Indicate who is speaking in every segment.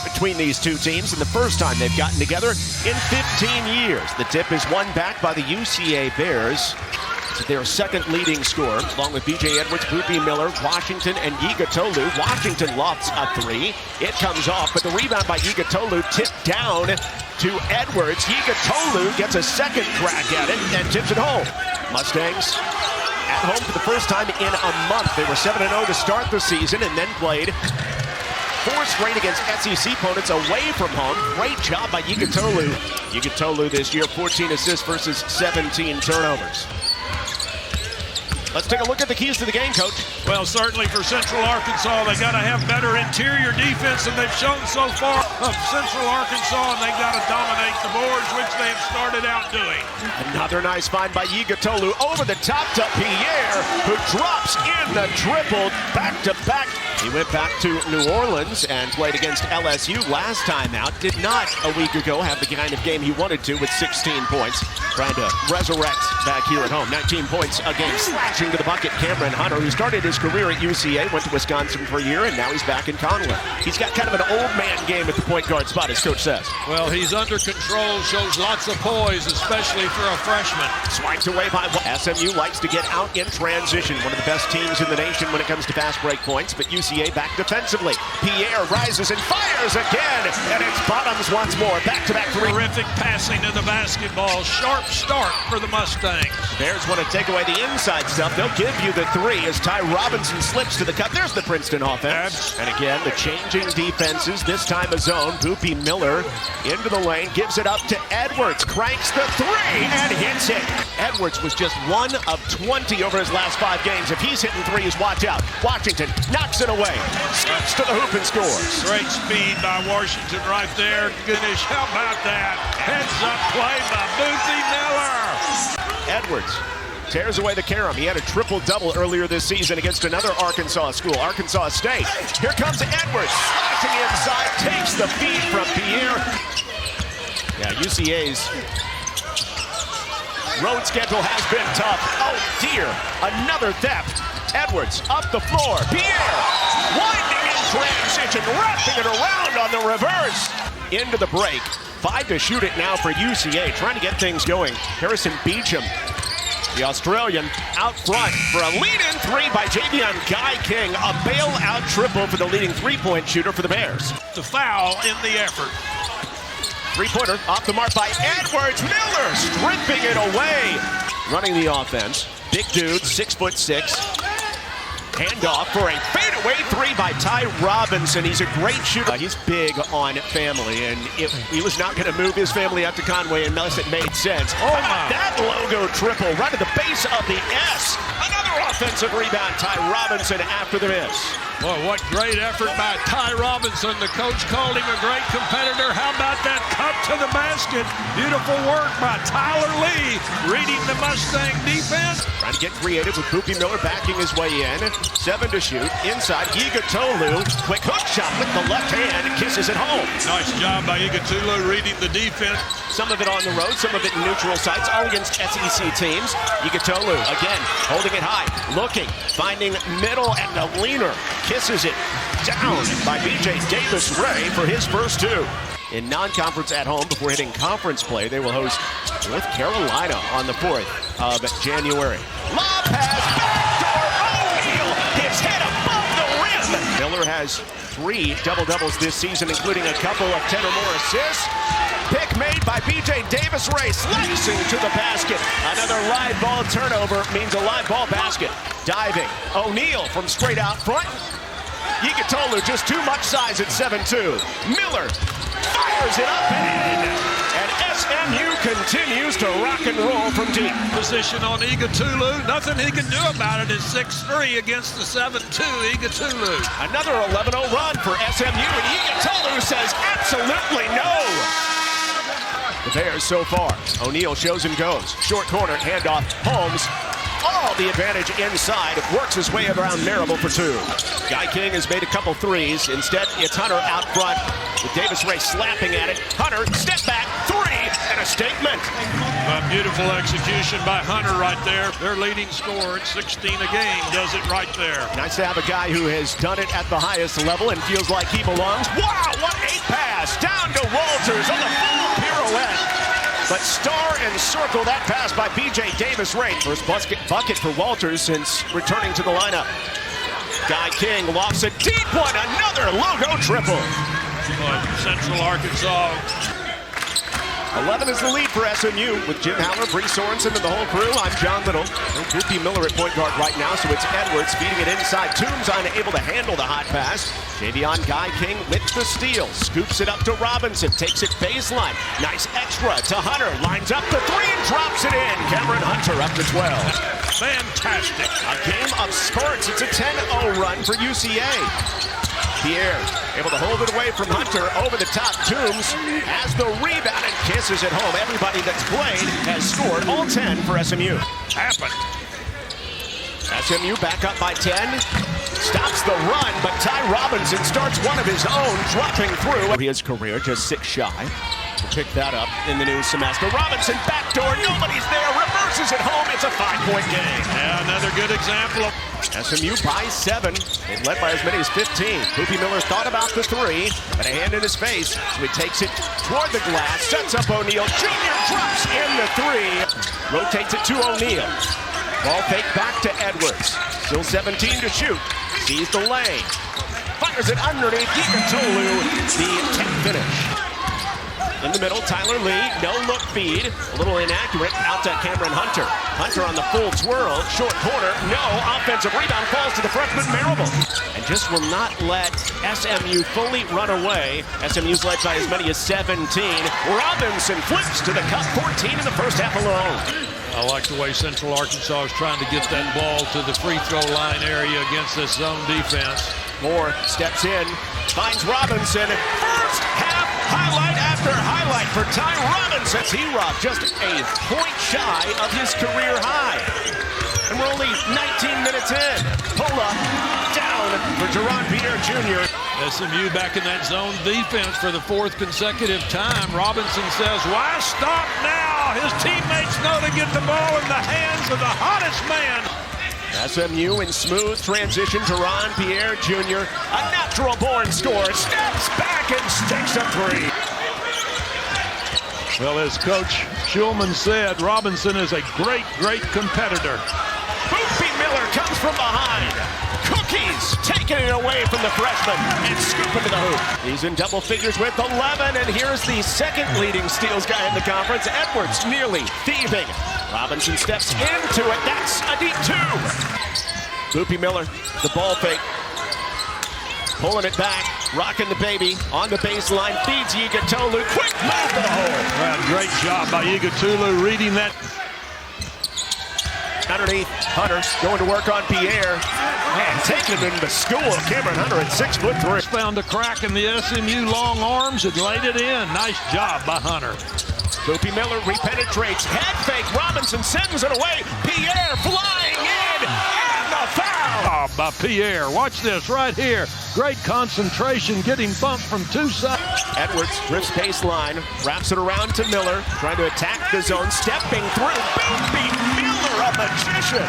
Speaker 1: between these two teams, and the first time they've gotten together in 15 years. The tip is won back by the UCA Bears. It's their second leading scorer, along with B.J. Edwards, Boopie Miller, Washington, and Yigitoglu. Washington lofts a three. It comes off, but the rebound by Yigitoglu tipped down to Edwards. Yigitoglu gets a second crack at it and tips it home. Mustangs at home for the first time in a month. They were 7-0 to start the season and then played 4 straight against SEC opponents away from home. Great job by Yigitoglu. Yigitoglu this year, 14 assists versus 17 turnovers. Let's take a look at the keys to the game, Coach.
Speaker 2: Well, certainly for Central Arkansas, they got to have better interior defense than they've shown so far of Central Arkansas, and they got to dominate the boards, which they have started out doing.
Speaker 1: Another nice find by Yigitoglu over the top to Pierre, who drops in the triple back-to-back. He went back to New Orleans and played against LSU last time out. Did not, a week ago, have the kind of game he wanted to with 16 points. Trying to resurrect back here at home. 19 points a game. Slashing to the bucket, Cameron Hunter, who started his career at UCA, went to Wisconsin for a year, and now he's back in Conway. He's got kind of an old man game at the point guard spot, as Coach says.
Speaker 2: Well, he's under control, shows lots of poise, especially for a freshman.
Speaker 1: Swiped away by SMU, likes to get out in transition. One of the best teams in the nation when it comes to fast break points, but UCA back defensively. Pierre rises and fires again, and it's Bottoms once more. Back-to-back three.
Speaker 2: Terrific passing to the basketball. Sharp start for the Mustangs.
Speaker 1: Bears want to take away the inside stuff. They'll give you the three as Ty Robinson slips to the cup. There's the Princeton offense. And again, the changing defenses, this time a zone. Boopie Miller into the lane, gives it up to Edwards, cranks the three and hits it. Edwards was just 1 of 20 over his last 5 games. If he's hitting threes, watch out. Washington knocks it away, skips to the hoop and scores.
Speaker 2: Great speed by Washington right there. Goodness, how about that? Heads up play by Boopie Miller.
Speaker 1: Edwards tears away the carom. He had a triple-double earlier this season against another Arkansas school, Arkansas State. Here comes Edwards, slashing inside, takes the feed from Pierre. Yeah, UCA's road schedule has been tough. Oh dear, another theft. Edwards up the floor. Pierre winding in transition, wrapping it around on the reverse. Into the break. 5 to shoot it now for UCA, trying to get things going. Harrison Beecham, the Australian, out front for a lead-in three by Javion Guy King. A bailout triple for the leading three-point shooter for the Bears.
Speaker 2: The foul in the effort.
Speaker 1: Three-pointer off the mark by Edwards. Miller stripping it away. Running the offense. Big dude, 6'6". Handoff for a fadeaway three by Ty Robinson. He's a great shooter. He's big on family, and he was not going to move his family out to Conway unless it made sense.
Speaker 2: Oh my!
Speaker 1: That logo triple right at the base of the S. Another offensive rebound. Ty Robinson after the miss.
Speaker 2: Boy, what great effort by Ty Robinson. The coach called him a great competitor. How about that cup to the basket? Beautiful work by Tyler Lee, reading the Mustang defense.
Speaker 1: Trying to get creative with Boopie Miller backing his way in. 7 to shoot. Inside, Yigitoglu. Quick hook shot with the left hand. Kisses it home.
Speaker 2: Nice job by Yigitoglu reading the defense.
Speaker 1: Some of it on the road, some of it in neutral sites, all against SEC teams. Yigitoglu, again, holding it high. Looking, finding middle, and the leaner. Kisses it down by B.J. Davis-Ray for his first 2. In non-conference at home before hitting conference play, they will host North Carolina on the 4th of January. Lob pass, backdoor, O'Neal, his head above the rim. Miller has 3 double-doubles this season, including a couple of 10 or more assists. Pick made by B.J. Davis-Ray, slicing to the basket. Another live ball turnover means a live ball basket. Diving, O'Neal from straight out front. Yigitoglu just too much size at 7'2". Miller fires it up and in. And SMU continues to rock and roll from deep.
Speaker 2: Position on Yigitoglu. Nothing he can do about it is 6'3" against the 7'2" Yigitoglu.
Speaker 1: Another 11-0 run for SMU, and Yigitoglu says absolutely no. The Bears so far. O'Neal shows and goes. Short corner, handoff, Holmes. All the advantage inside. Works his way around Marable for 2. Guy King has made a couple threes. Instead, it's Hunter out front with Davis-Ray slapping at it. Hunter, step back, 3, and a statement.
Speaker 2: A beautiful execution by Hunter right there. Their leading scorer at 16 a game does it right there.
Speaker 1: Nice to have a guy who has done it at the highest level and feels like he belongs. Wow, what a pass! star and circle that pass by B.J. Davis-Ray. First bucket for Walters since returning to the lineup. Guy King lofts a deep one, another logo triple.
Speaker 2: Central Arkansas.
Speaker 1: 11 is the lead for SMU with Jim Haller, Bree Sorensen, and the whole crew. I'm John Little. No Boopie Miller at point guard right now, so it's Edwards feeding it inside. Toombs unable to handle the hot pass. Javion Guy King with the steal. Scoops it up to Robinson. Takes it baseline. Nice extra to Hunter. Lines up the three and drops it in. Cameron Hunter up to 12.
Speaker 2: Fantastic.
Speaker 1: A game of spurts. It's a 10-0 run for UCA. Pierre able to hold it away from Hunter over the top. Toombs has the rebound and kisses it home. Everybody that's played has scored, all 10 for SMU.
Speaker 2: Happened.
Speaker 1: SMU back up by 10. Stops the run, but Ty Robinson starts one of his own, dropping through. His career just 6 shy. We'll pick that up in the new semester. Robinson backdoor, nobody's there, reverses it home. It's a 5-point game.
Speaker 2: Yeah, another good example of
Speaker 1: SMU by 7. It led by as many as 15. Boopie Miller thought about the three, but a hand in his face, so he takes it toward the glass, sets up O'Neal. Jr. drops in the three, rotates it to O'Neal. Ball fake back to Edwards. Still 17 to shoot. Sees the lane. Fires it underneath. Yigitoglu, the 10th finish. In the middle, Tyler Lee, no-look feed. A little inaccurate, out to Cameron Hunter. Hunter on the full twirl, short corner, no. Offensive rebound falls to the freshman Marable. And just will not let SMU fully run away. SMU's led by as many as 17. Robinson flips to the cup, 14 in the first half alone.
Speaker 2: I like the way Central Arkansas is trying to get that ball to the free throw line area against this zone defense.
Speaker 1: Moore steps in, finds Robinson. First half highlight after highlight for Ty Robinson. T-Rob just a point shy of his career high. And we're only 19 minutes in. Pull up, down for Jaron Pierre Jr.
Speaker 2: SMU back in that zone defense for the 4th consecutive time. Robinson says, why stop now? His teammates know to get the ball in the hands of the hottest man.
Speaker 1: SMU in smooth transition. Jaron Pierre Jr., a natural-born scorer, steps back and sticks a three.
Speaker 2: Well, as Coach Schulman said, Robinson is a great, great competitor.
Speaker 1: Boopie Miller comes from behind. Cookies taking it away from the freshman and scooping to the hoop. He's in double figures with 11, and here's the second leading steals guy in the conference. Edwards nearly thieving. Robinson steps into it. That's a deep two. Boopie Miller, the ball fake. Pulling it back, rocking the baby on the baseline, feeds Yigitoglu. Quick move to the hole.
Speaker 2: Well, great job by Yigitoglu reading that.
Speaker 1: Underneath, Hunter going to work on Pierre. And taking him to school. Cameron Hunter at 6'3".
Speaker 2: Found a crack in the SMU long arms and laid it in. Nice job by Hunter.
Speaker 1: Boopie Miller repenetrates. Head fake. Robinson sends it away. Pierre flying in. And the foul.
Speaker 2: Oh, by Pierre. Watch this right here. Great concentration. Getting bumped from 2 sides.
Speaker 1: Edwards drifts baseline. Wraps it around to Miller. Trying to attack the zone. Stepping through. Boopie Miller, a magician.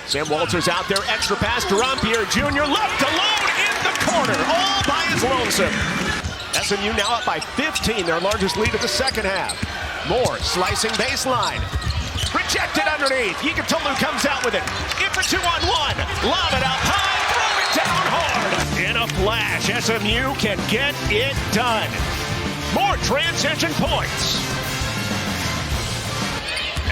Speaker 1: Sam Walters out there. Extra pass. Jaron Pierre Jr. left alone in the corner. All by his lonesome. SMU now up by 15, their largest lead of the second half. Moore slicing baseline. Rejected underneath. Yigitoglu comes out with it. It's a 2-on-1. Lob it up high. Throw it down hard. In a flash, SMU can get it done. More transition points.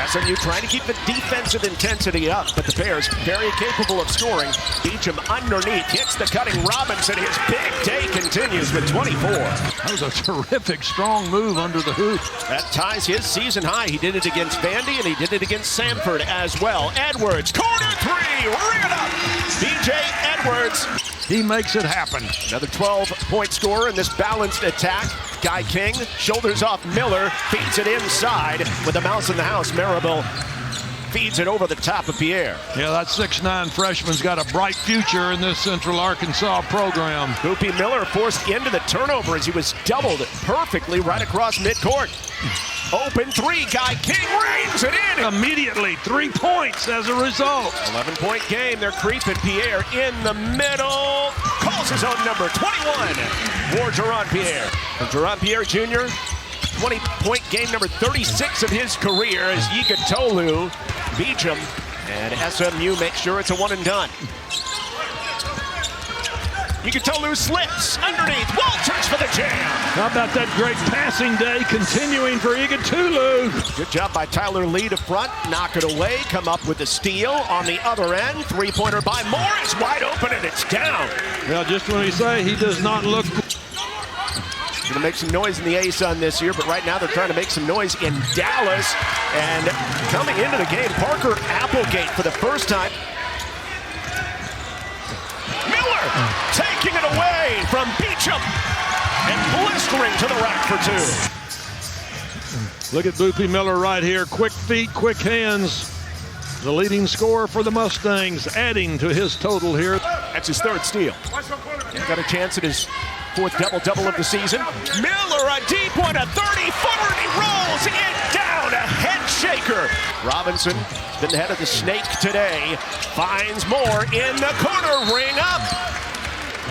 Speaker 1: SMU trying to keep the defensive intensity up, but the Bears very capable of scoring. Beecham underneath, hits the cutting Robinson. His big day continues with 24.
Speaker 2: That was a terrific, strong move under the hoop.
Speaker 1: That ties his season high. He did it against Vandy, and he did it against Samford as well. Edwards, corner three, ring it up. B.J. Edwards.
Speaker 2: He makes it happen.
Speaker 1: Another 12-point scorer in this balanced attack. Guy King shoulders off Miller, feeds it inside with a mouse in the house. Marable feeds it over the top of Pierre.
Speaker 2: Yeah, that 6'9" freshman's got a bright future in this Central Arkansas program.
Speaker 1: Boopie Miller forced into the turnover as he was doubled perfectly right across midcourt. Open three, Guy King reins it in.
Speaker 2: Immediately, 3 points as a result.
Speaker 1: 11-point game, they're creeping. Pierre in the middle. Calls his own number, 21. For Jaron Pierre. And Jaron Pierre Jr., 20-point game number 36 of his career as Yigitoglu beats him, and SMU makes sure it's a one and done. Yigitoglu slips underneath. Walters for the jam.
Speaker 2: How about that great passing day continuing for Yigitoglu?
Speaker 1: Good job by Tyler Lee to front. Knock it away. Come up with the steal on the other end. Three-pointer by Moore is wide open and it's down.
Speaker 2: Well, just when we say he does not look.
Speaker 1: Going to make some noise in the ASUN this year, but right now they're trying to make some noise in Dallas. And coming into the game, Parker Applegate for the first time. Miller taking it away from Beecham and blistering to the rack for two.
Speaker 2: Look at Boopie Miller right here. Quick feet, quick hands. The leading scorer for the Mustangs, adding to his total here.
Speaker 1: That's his third steal. He's got a chance at his fourth double-double of the season. Miller, a deep one, a 30-footer, and he rolls it down, a head shaker. Robinson has been the head of the snake today. Finds Moore in the corner, ring up.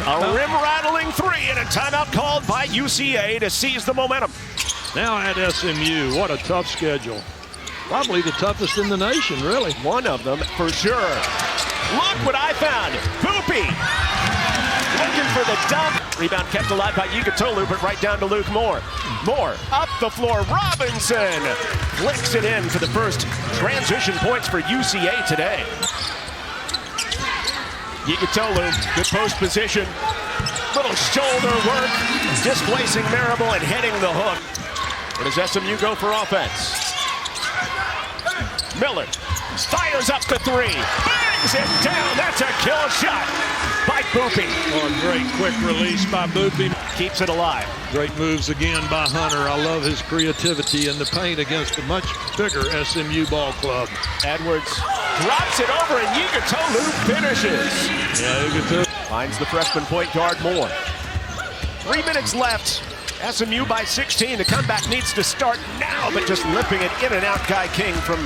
Speaker 1: A rim-rattling three, and a timeout called by UCA to seize the momentum.
Speaker 2: Now at SMU, what a tough schedule. Probably the toughest in the nation, really.
Speaker 1: One of them, for sure. Look what I found. Boopie looking for the dump. Rebound kept alive by Yigitoglu, but right down to Luke Moore. Moore up the floor. Robinson flicks it in for the first transition points for UCA today. Yigitoglu, good post position. Little shoulder work, displacing Marable and hitting the hook. Where does SMU go for offense? Miller fires up the three, bangs it down. That's a kill shot by Boopie.
Speaker 2: Oh, a great quick release by Boopie.
Speaker 1: Keeps it alive.
Speaker 2: Great moves again by Hunter. I love his creativity in the paint against a much bigger SMU ball club.
Speaker 1: Edwards drops it over and Yigitoglu finishes.
Speaker 2: Yeah, Yigitoglu
Speaker 1: finds the freshman point guard Moore. 3 minutes left. SMU by 16. The comeback needs to start now, but just lipping it in and out. Guy King from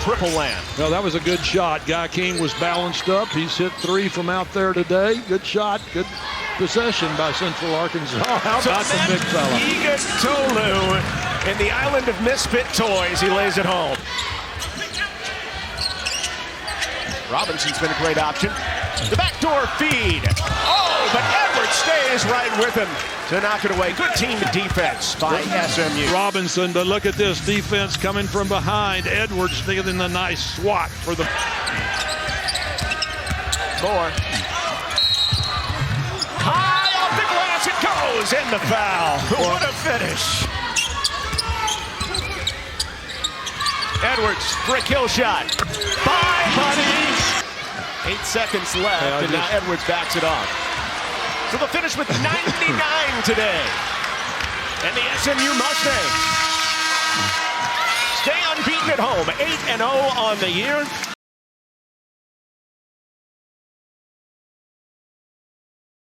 Speaker 1: Triple Land.
Speaker 2: Well, that was a good shot. Guy King was balanced up. He's hit three from out there today. Good shot. Good possession by Central Arkansas. Oh, how about the big fella?
Speaker 1: Yigitoglu in the island of misfit toys. He lays it home. Robinson's been a great option. The backdoor feed. Oh, but Edwards stays right with him to knock it away. Good team defense by SMU.
Speaker 2: Robinson, but look at this defense coming from behind. Edwards getting a nice swat for the...
Speaker 1: Moore. High off the glass it goes, and the foul. What a finish. Edwards for a kill shot. Bye, buddy. 8 seconds left, and now Edwards backs it off. So they'll finish with 99 today. And the SMU Mustangs stay unbeaten at home, 8-0 on the year.